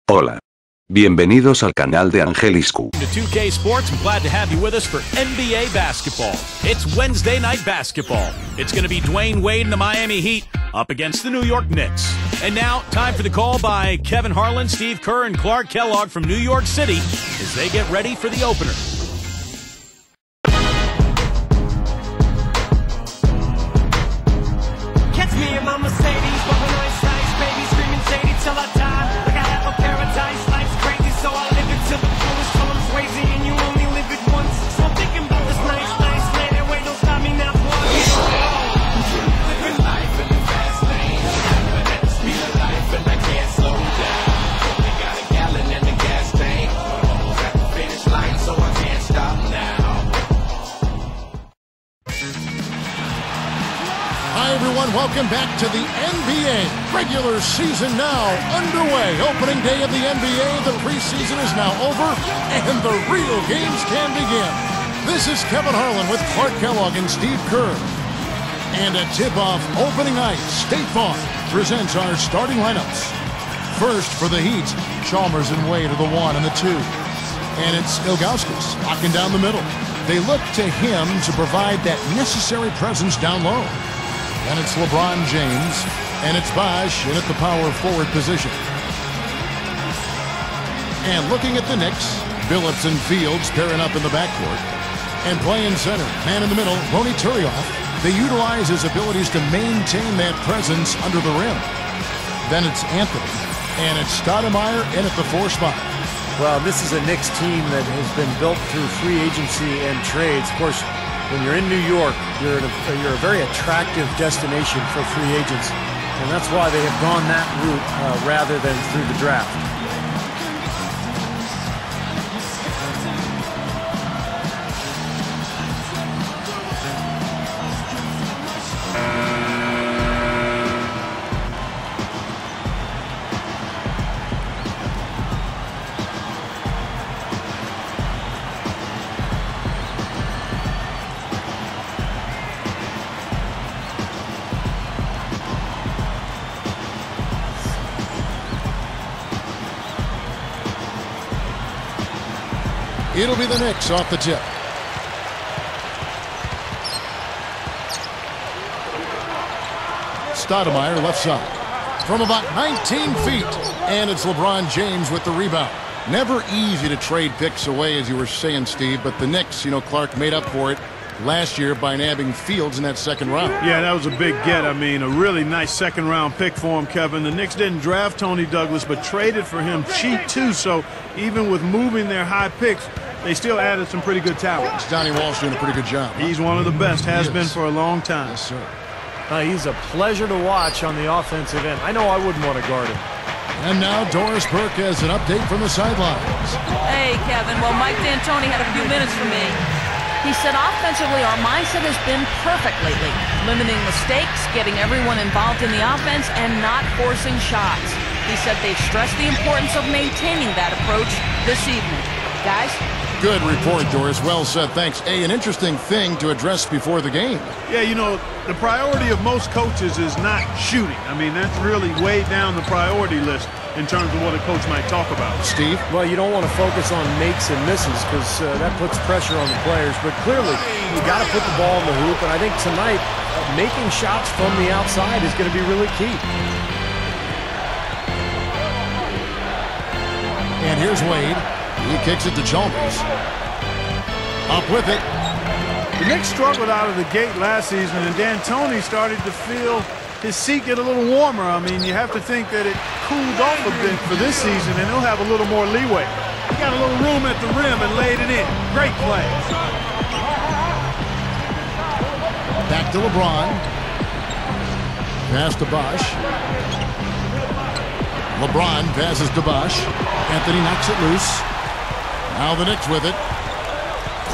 Hola. Bienvenidos al canal de Angeliscu. To 2K Sports, I'm glad to have you with us for NBA basketball. It's Wednesday night basketball. It's going to be Dwayne Wade and the Miami Heat up against the New York Knicks. And now, time for the call by Kevin Harlan, Steve Kerr, and Clark Kellogg from New York City as they get ready for the opener. Catch me in my Mercedes, bumping ice, baby, screaming shady till I die. Like I have a paradise, life's crazy, so I live it to the fullest till I'm crazy, and you only live it once. So I'm thinking about this nice man, that way don't stop me now, boy. Living life in the fast lane, but at the speed of life, and I can't slow down. Only got a gallon in the gas tank, almost at the finish line, so I can't stop now. Hi everyone, welcome back to the NBA. Regular season now underway. Opening day of the NBA, the preseason is now over, and the real games can begin. This is Kevin Harlan with Clark Kellogg and Steve Kerr. And at tip-off, opening night, State Farm presents our starting lineups. First for the Heat, Chalmers and Wade are the 1 and the 2. And it's Ilgauskas locking down the middle. They look to him to provide that necessary presence down low. Then it's LeBron James, and it's Bosh in at the power forward position. And looking at the Knicks, Billups and Fields pairing up in the backcourt. And playing center, man in the middle, Ronny Turioff. They utilize his abilities to maintain that presence under the rim. Then it's Anthony, and it's Stoudemire in at the 4 spot. Well, this is a Knicks team that has been built through free agency and trades. Of course, when you're in New York, you're a very attractive destination for free agents, and that's why they have gone that route rather than through the draft. It'll be the Knicks off the tip. Stoudemire left side from about 19 feet. And it's LeBron James with the rebound. Never easy to trade picks away, as you were saying, Steve, but the Knicks, Clark made up for it last year by nabbing Fields in that second round. Yeah, that was a big get. I mean, a really nice second-round pick for him, Kevin. The Knicks didn't draft Tony Douglas, but traded for him cheap, too. So even with moving their high picks, they still added some pretty good talent. Donnie Walsh doing a pretty good job. He's one of the best, has been for a long time. Yes, sir. He's a pleasure to watch on the offensive end. I know I wouldn't want to guard him. And now Doris Burke has an update from the sidelines. Hey, Kevin. Well, Mike D'Antoni had a few minutes for me. He said offensively our mindset has been perfect lately. Limiting mistakes, getting everyone involved in the offense, and not forcing shots. He said they've stressed the importance of maintaining that approach this evening. Guys? Good report, Doris. Well said. Thanks. An interesting thing to address before the game. Yeah, the priority of most coaches is not shooting. I mean, that's really way down the priority list in terms of what a coach might talk about. Steve? Well, you don't want to focus on makes and misses because that puts pressure on the players. But clearly, you got to put the ball in the hoop. And I think tonight, making shots from the outside is going to be really key. And here's Wade. He kicks it to Chalmers. Up with it. The Knicks struggled out of the gate last season, and D'Antoni started to feel his seat get a little warmer. I mean, you have to think that it cooled off a bit for this season, and he'll have a little more leeway. He got a little room at the rim and laid it in. Great play. Back to LeBron. Pass to Bosh. LeBron passes to Bosh. Anthony knocks it loose. Now the Knicks with it.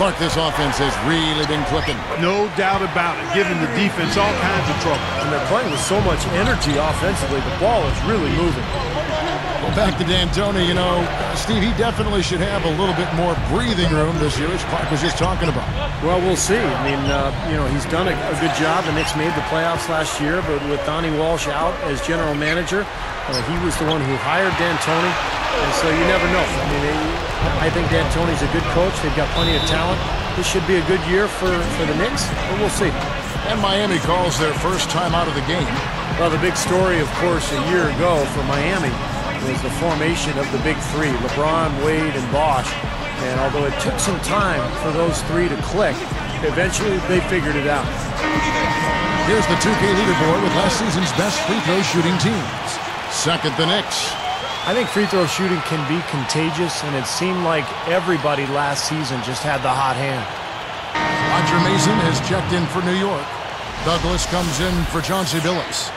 Clark, this offense has really been clicking. No doubt about it, giving the defense all kinds of trouble. And they're playing with so much energy offensively. The ball is really moving. Well, back to D'Antoni, Steve, he definitely should have a little bit more breathing room this year, as Clark was just talking about. Well, we'll see. I mean, he's done a good job. The Knicks made the playoffs last year, but with Donnie Walsh out as general manager, he was the one who hired D'Antoni. And so you never know. I mean, I think D'Antoni's a good coach. They've got plenty of talent. This should be a good year for the Knicks, but we'll see. And Miami calls their first time out of the game. Well, the big story, of course, a year ago for Miami was the formation of the big three, LeBron, Wade, and Bosh. And although it took some time for those three to click, eventually they figured it out. Here's the 2K leaderboard with last season's best free throw shooting teams. Second, the Knicks. I think free throw shooting can be contagious, and it seemed like everybody last season just had the hot hand. Roger Mason has checked in for New York. Douglas comes in for Chauncey Billups.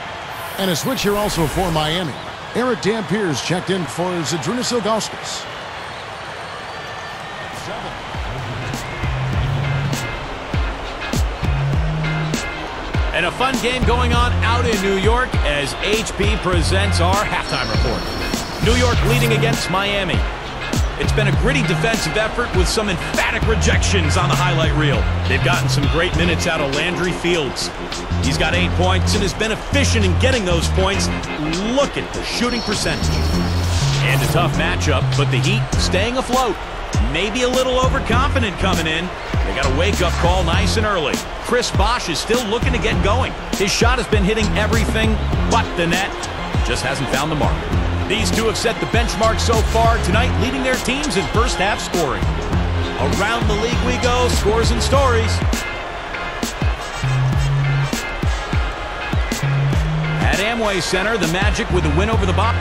And a switch here also for Miami. Eric Dampier's checked in for Zydrunas Ilgauskas. And a fun game going on out in New York as HP presents our halftime report. New York leading against Miami. It's been a gritty defensive effort with some emphatic rejections on the highlight reel. They've gotten some great minutes out of Landry Fields. He's got 8 points and has been efficient in getting those points. Look at the shooting percentage. And a tough matchup, but the Heat staying afloat. Maybe a little overconfident coming in. They got a wake-up call nice and early. Chris Bosh is still looking to get going. His shot has been hitting everything but the net. Just hasn't found the mark. These two have set the benchmark so far tonight, leading their teams in first half scoring. Around the league we go, scores and stories. At Amway Center, the Magic with a win over the Bucks.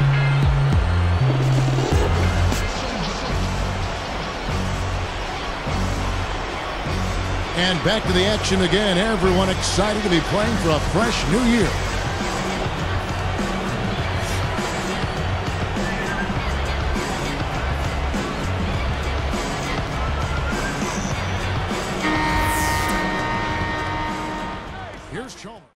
And back to the action again. Everyone excited to be playing for a fresh new year. Here's Chalmers.